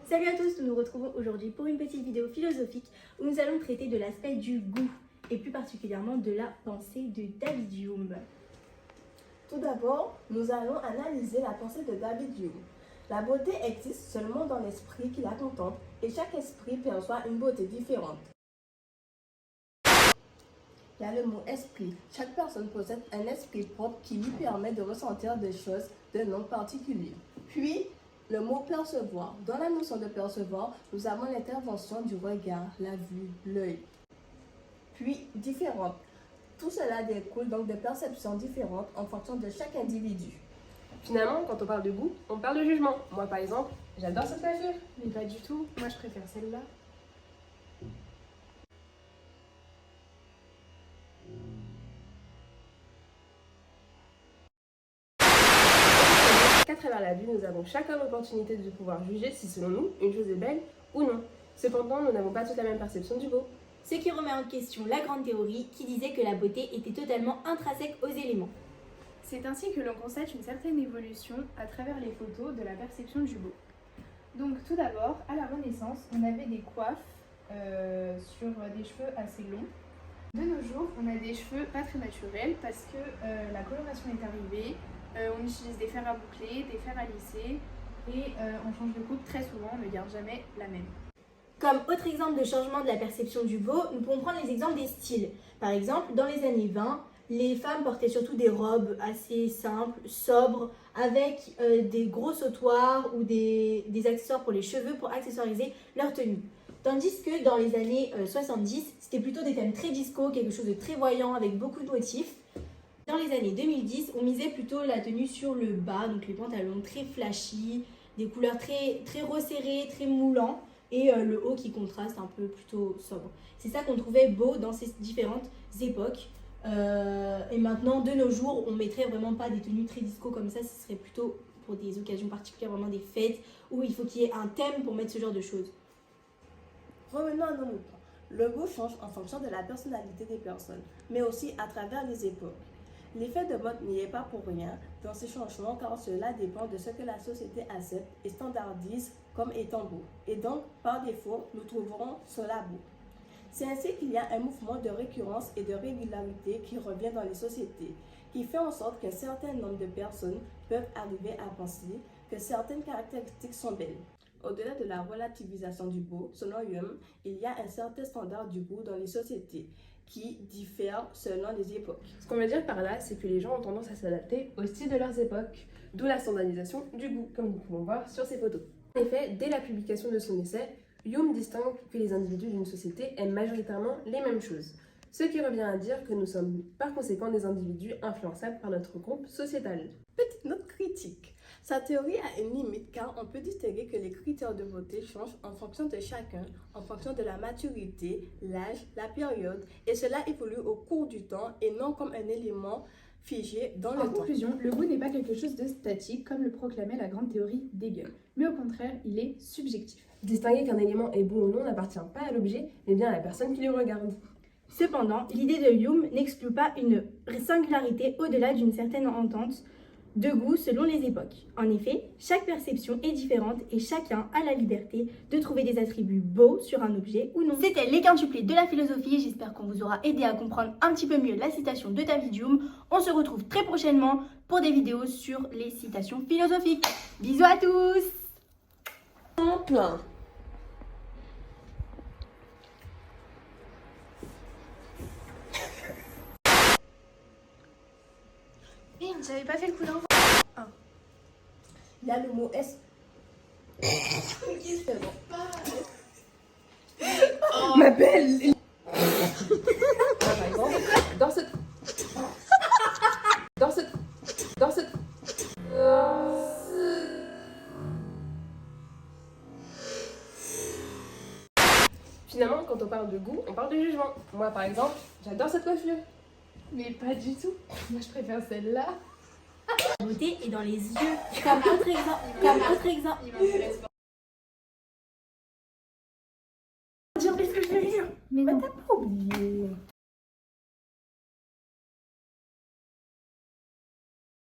Salut à tous, nous nous retrouvons aujourd'hui pour une petite vidéo philosophique où nous allons traiter de l'aspect du goût et plus particulièrement de la pensée de David Hume. Tout d'abord, nous allons analyser la pensée de David Hume. La beauté existe seulement dans l'esprit qui la contemple et chaque esprit perçoit une beauté différente. Il y a le mot esprit. Chaque personne possède un esprit propre qui lui permet de ressentir des choses d'un nom particulier. Puis, le mot percevoir. Dans la notion de percevoir, nous avons l'intervention du regard, la vue, l'œil. Puis, différentes. Tout cela découle donc de perceptions différentes en fonction de chaque individu. Finalement, quand on parle de goût, on parle de jugement. Moi, par exemple, j'adore cette coiffure. Mais pas du tout, moi je préfère celle-là. Qu'à travers la vie, nous avons chacun l'opportunité de pouvoir juger si, selon nous, une chose est belle ou non. Cependant, nous n'avons pas tous la même perception du beau. Ce qui remet en question la grande théorie qui disait que la beauté était totalement intrinsèque aux éléments. C'est ainsi que l'on constate une certaine évolution à travers les photos de la perception du beau. Donc tout d'abord, à la Renaissance, on avait des coiffes sur des cheveux assez longs. De nos jours, on a des cheveux pas très naturels parce que la coloration est arrivée, on utilise des fers à boucler, des fers à lisser et on change de coupe très souvent, on ne garde jamais la même. Comme autre exemple de changement de la perception du beau, nous pouvons prendre les exemples des styles. Par exemple, dans les années 20, les femmes portaient surtout des robes assez simples, sobres, avec des gros sautoirs ou des accessoires pour les cheveux pour accessoiriser leur tenue. Tandis que dans les années 70, c'était plutôt des thèmes très disco, quelque chose de très voyant avec beaucoup de motifs. Dans les années 2010, on misait plutôt la tenue sur le bas, donc les pantalons très flashy, des couleurs très resserrées, très moulants, et le haut qui contraste un peu plutôt sobre. C'est ça qu'on trouvait beau dans ces différentes époques. Et maintenant, de nos jours, on mettrait vraiment pas des tenues très disco comme ça, ce serait plutôt pour des occasions particulières, vraiment des fêtes, où il faut qu'il y ait un thème pour mettre ce genre de choses. Revenons à nos moutons. Le goût change en fonction de la personnalité des personnes, mais aussi à travers les époques. L'effet de mode n'y est pas pour rien dans ces changements car cela dépend de ce que la société accepte et standardise comme étant beau. Et donc, par défaut, nous trouverons cela beau. C'est ainsi qu'il y a un mouvement de récurrence et de régularité qui revient dans les sociétés, qui fait en sorte qu'un certain nombre de personnes peuvent arriver à penser que certaines caractéristiques sont belles. Au-delà de la relativisation du beau, selon Hume, il y a un certain standard du goût dans les sociétés qui diffèrent selon les époques. Ce qu'on veut dire par là, c'est que les gens ont tendance à s'adapter au style de leurs époques, d'où la standardisation du goût, comme nous pouvons voir sur ces photos. En effet, dès la publication de son essai, Hume distingue que les individus d'une société aiment majoritairement les mêmes choses, ce qui revient à dire que nous sommes par conséquent des individus influençables par notre groupe sociétal. Petite note critique. Sa théorie a une limite car on peut distinguer que les critères de beauté changent en fonction de chacun, en fonction de la maturité, l'âge, la période, et cela évolue au cours du temps et non comme un élément figé dans le temps. En conclusion, le goût n'est pas quelque chose de statique comme le proclamait la grande théorie d'Hegel, mais au contraire, il est subjectif. Distinguer qu'un élément est beau ou non n'appartient pas à l'objet, mais bien à la personne qui le regarde. Cependant, l'idée de Hume n'exclut pas une singularité au-delà d'une certaine entente de goût selon les époques. En effet, chaque perception est différente et chacun a la liberté de trouver des attributs beaux sur un objet ou non. C'était les quintuplés de la philosophie, j'espère qu'on vous aura aidé à comprendre un petit peu mieux la citation de David Hume. On se retrouve très prochainement pour des vidéos sur les citations philosophiques. Bisous à tous! Plein. Merde, j'avais pas fait le coup d'envoi. Il y a le mot S. C'est bon. Ma belle. Par exemple, dans cette... Finalement, quand on parle de goût, on parle de jugement. Moi, par exemple, j'adore cette coiffure. Mais pas du tout, moi je préfère celle-là. La beauté est dans les yeux. Comme autre exemple. Il m'intéresse pas.